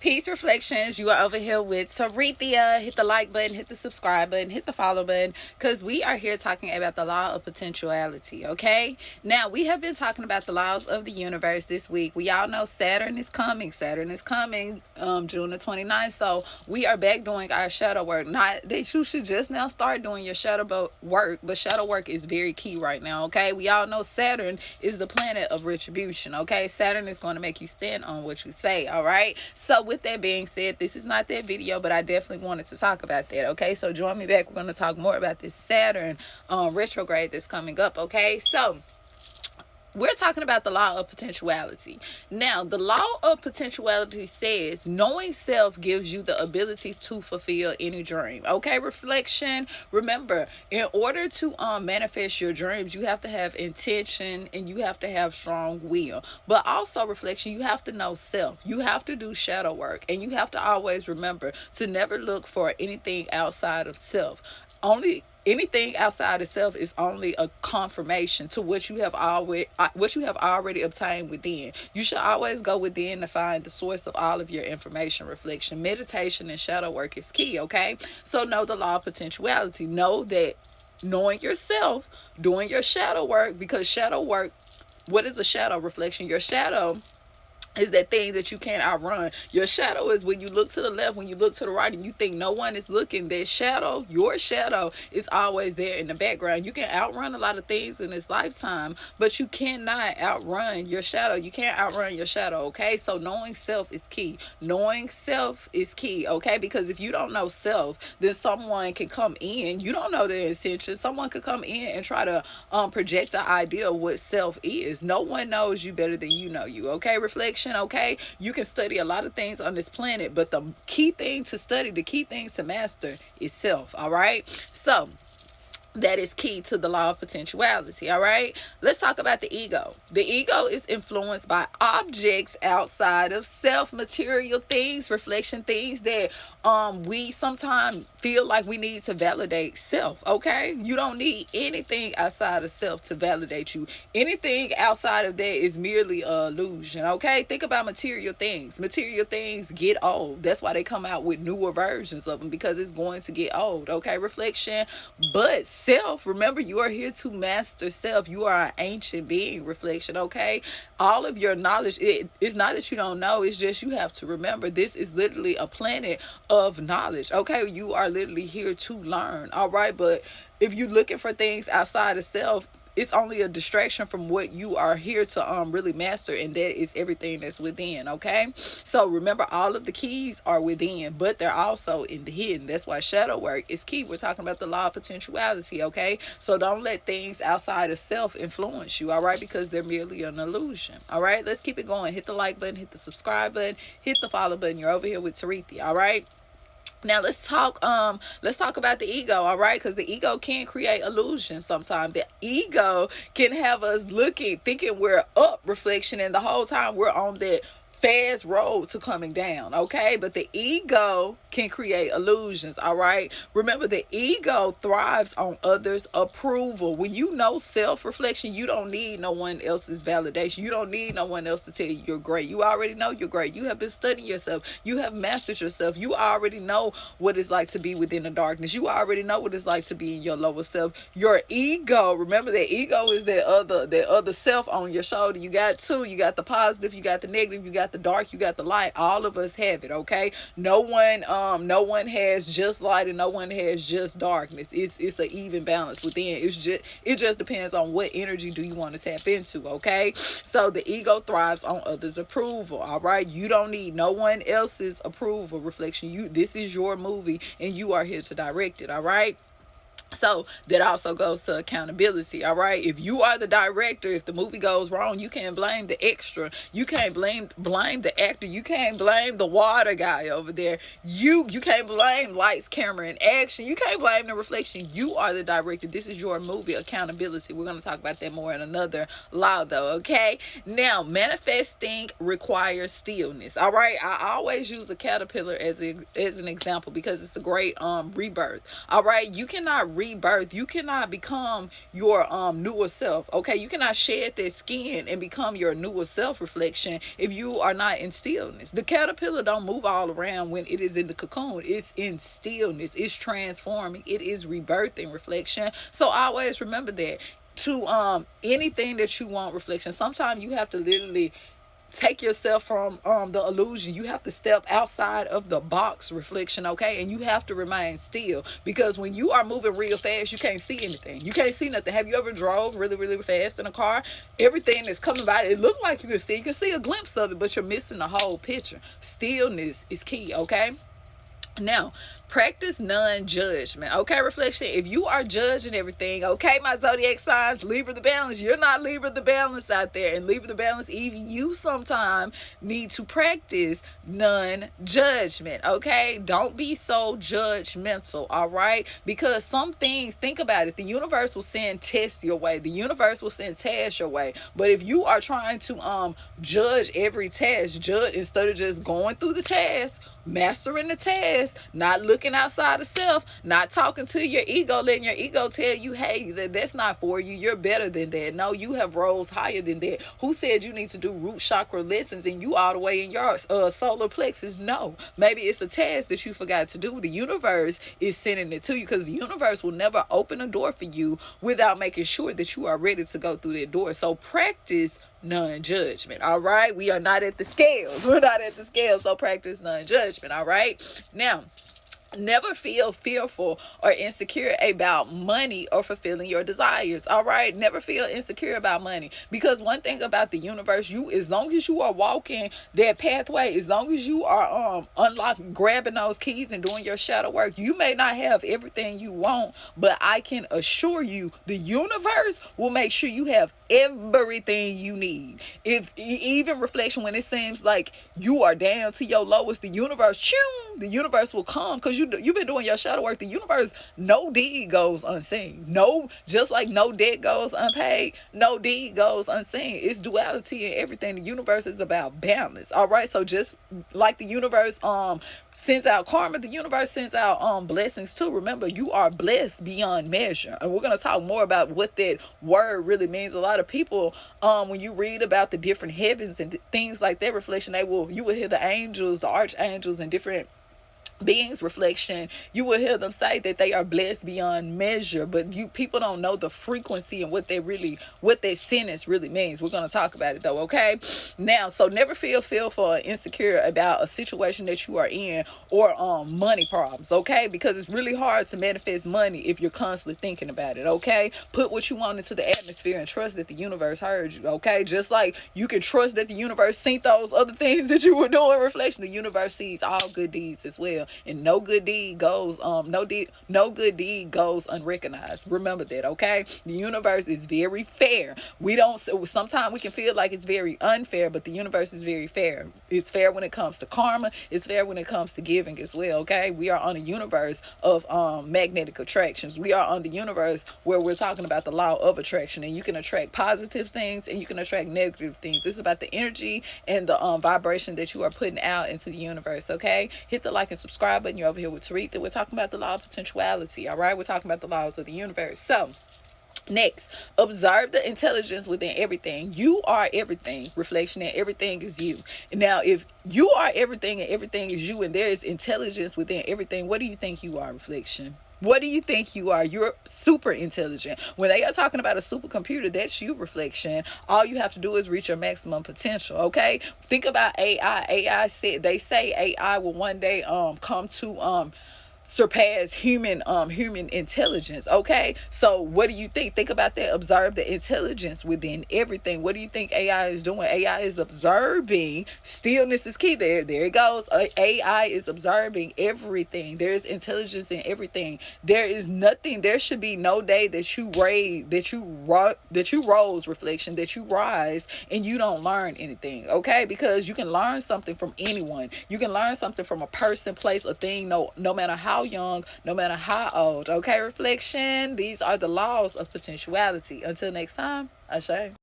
Peace Reflections, you are over here with Sarethia. Hit the like button, hit the subscribe button, hit the follow button, because we are here talking about the law of potentiality, okay? Now, we have been talking about the laws of the universe this week. We all know Saturn is coming. June the 29th. So we are back doing our shadow work. Not that you should just now start doing your shadow work, but shadow work is very key right now, okay? We all know Saturn is the planet of retribution, okay? Saturn is going to make you stand on what you say, all right? So with that being said, this is not that video, but I definitely wanted to talk about that, okay? So join me back. We're going to talk more about this Saturn retrograde that's coming up, okay? So we're talking about the law of potentiality. Now, the law of potentiality says knowing self gives you the ability to fulfill any dream. Okay, reflection. Remember, in order to manifest your dreams, you have to have intention and you have to have strong will. But also, reflection, you have to know self. You have to do shadow work, and you have to always remember to never look for anything outside of self. Anything outside of self is only a confirmation to what you have already obtained within. You should always go within to find the source of all of your information. Reflection, meditation, and shadow work is key, okay? So know the law of potentiality. Know that knowing yourself, doing your shadow work, because shadow work, what is a shadow? Reflection, your shadow is that thing that you can't outrun. Your shadow is when you look to the left, when you look to the right, and you think no one is looking. That shadow, your shadow, is always there in the background. You can outrun a lot of things in this lifetime, but you cannot outrun your shadow. You can't outrun your shadow, okay? So knowing self is key. Knowing self is key, okay? Because if you don't know self, then someone can come in. You don't know their intention. Someone could come in and try to project the idea of what self is. No one knows you better than you know you, okay? Reflection. Okay, you can study a lot of things on this planet, but the key thing to study, the key things to master is self. All right, so that is key to the law of potentiality. All right, let's talk about the ego. The ego is influenced by objects outside of self, material things, reflection, things that we sometimes feel like we need to validate self. Okay, you don't need anything outside of self to validate you. Anything outside of that is merely an illusion. Okay, think about material things. Material things get old. That's why they come out with newer versions of them, because it's going to get old. Okay, reflection. But self, remember, you are here to master self. You are an ancient being. Reflection, okay? All of your knowledge, it's not that you don't know, it's just you have to remember this is literally a planet of knowledge, okay? You are literally here to learn, all right? But if you're looking for things outside of self, it's only a distraction from what you are here to really master, and that is everything that's within, okay? So remember, all of the keys are within, but they're also in the hidden. That's why shadow work is key. We're talking about the law of potentiality, okay? So don't let things outside of self influence you, all right? Because they're merely an illusion, all right? Let's keep it going. Hit the like button, hit the subscribe button, hit the follow button. You're over here with Sarethia, all right? Now let's talk about the ego, all right? Because the ego can create illusions sometimes. The ego can have us thinking we're up, reflection, and the whole time we're on that fast road to coming down, okay? But the ego can create illusions, all right? Remember, the ego thrives on others' approval. When you know self-reflection, you don't need no one else's validation. You don't need no one else to tell you you're great. You already know you're great. You have been studying yourself. You have mastered yourself. You already know what it's like to be within the darkness. You already know what it's like to be in your lower self. Your ego, remember, that ego is that other self on your shoulder. You got two. You got the positive, you got the negative, you got the dark, you got the light. All of us have it, okay? No one has just light and no one has just darkness. It's an even balance within. It just depends on what energy do you want to tap into, okay? So the ego thrives on others' approval, all right? You don't need no one else's approval. Reflection, this is your movie and you are here to direct it, all right? So that also goes to accountability, all right? If you are the director, if the movie goes wrong, you can't blame the extra. You can't blame the actor. You can't blame the water guy over there. You can't blame lights, camera, and action. You can't blame the reflection. You are the director. This is your movie. Accountability. We're going to talk about that more in another law, though, okay? Now, manifesting requires stillness, all right? I always use a caterpillar as an example because it's a great rebirth, all right? You cannot rebirth. You cannot become your newer self. Okay, you cannot shed that skin and become your newer self, reflection, if you are not in stillness. The caterpillar don't move all around when it is in the cocoon. It's in stillness. It's transforming. It is rebirthing, reflection. So always remember that. To anything that you want, reflection, sometimes you have to literally take yourself from the illusion. You have to step outside of the box, reflection, okay? And you have to remain still, because when you are moving real fast, you can't see anything. You can't see nothing. Have you ever drove really, really fast in a car? Everything that's coming by, it looked like you can see a glimpse of it, but you're missing the whole picture. Stillness is key, okay? Now, practice non-judgment, okay, reflection? If you are judging everything, okay, my zodiac signs, Libra the balance, you're not Libra the balance out there. And Libra the balance, even you sometimes need to practice non-judgment, okay? Don't be so judgmental, all right? Because some things, think about it, the universe will send tests your way. The universe will send tasks your way. But if you are trying to judge every task, judge instead of just going through the task, mastering the task, not looking outside of self, not talking to your ego, letting your ego tell you, hey, that's not for you, you're better than that. No, you have rose higher than that. Who said you need to do root chakra lessons and you all the way in your solar plexus? No, maybe it's a task that you forgot to do. The universe is sending it to you, because the universe will never open a door for you without making sure that you are ready to go through that door. So practice non-judgment, all right? We are not at the scales. We're not at the scales, so practice non-judgment, all right? Now, never feel fearful or insecure about money or fulfilling your desires, all right? Never feel insecure about money, because one thing about the universe, you, as long as you are walking that pathway, as long as you are unlocking, grabbing those keys and doing your shadow work, you may not have everything you want, but I can assure you the universe will make sure you have everything you need. If even, reflection, when it seems like you are down to your lowest, the universe will come, because you've been doing your shadow work. The universe, no deed goes unseen. No, just like no debt goes unpaid, no deed goes unseen. It's duality in everything. The universe is about balance, all right? So just like the universe sends out karma, the universe sends out blessings too. Remember, you are blessed beyond measure, and we're going to talk more about what that word really means. A lot of people, when you read about the different heavens and things like that, reflection, you will hear the angels, the archangels, and different beings, reflection, you will hear them say that they are blessed beyond measure, but people don't know the frequency and what that sentence really means. We're going to talk about it though, okay? Now, so never feel fearful or insecure about a situation that you are in, or money problems, okay? Because it's really hard to manifest money if you're constantly thinking about it, okay? Put what you want into the atmosphere and trust that the universe heard you, okay? Just like you can trust that the universe seen those other things that you were doing, reflection, the universe sees all good deeds as well. And no good deed goes unrecognized. Remember that, okay? The universe is very fair. Sometimes we can feel like it's very unfair, but the universe is very fair. It's fair when it comes to karma. It's fair when it comes to giving as well, okay? We are on a universe of magnetic attractions. We are on the universe where we're talking about the law of attraction, and you can attract positive things and you can attract negative things. This is about the energy and the vibration that you are putting out into the universe, okay? Hit the like and subscribe button. You're over here with Taretha. We're talking about the law of potentiality, all right? We're talking about the laws of the universe. So next, observe the intelligence within everything. You are everything, reflection, and everything is you. Now, if you are everything and everything is you, and there is intelligence within everything, what do you think you are, reflection? What do you think you are? You're super intelligent. When they are talking about a supercomputer, that's you, reflection. All you have to do is reach your maximum potential, okay? Think about AI. They say AI will one day come to surpass human intelligence, okay? So what do you think about that? Observe the intelligence within everything. What do you think AI is doing? AI is observing. Stillness is key. There it goes. AI is observing everything. There's intelligence in everything. There is nothing, there should be no day that you rose, reflection, that you rise and you don't learn anything, okay? Because you can learn something from anyone. You can learn something from a person, place, a thing, no matter how young, no matter how old, okay, reflection? These are the laws of potentiality. Until next time, Ashe.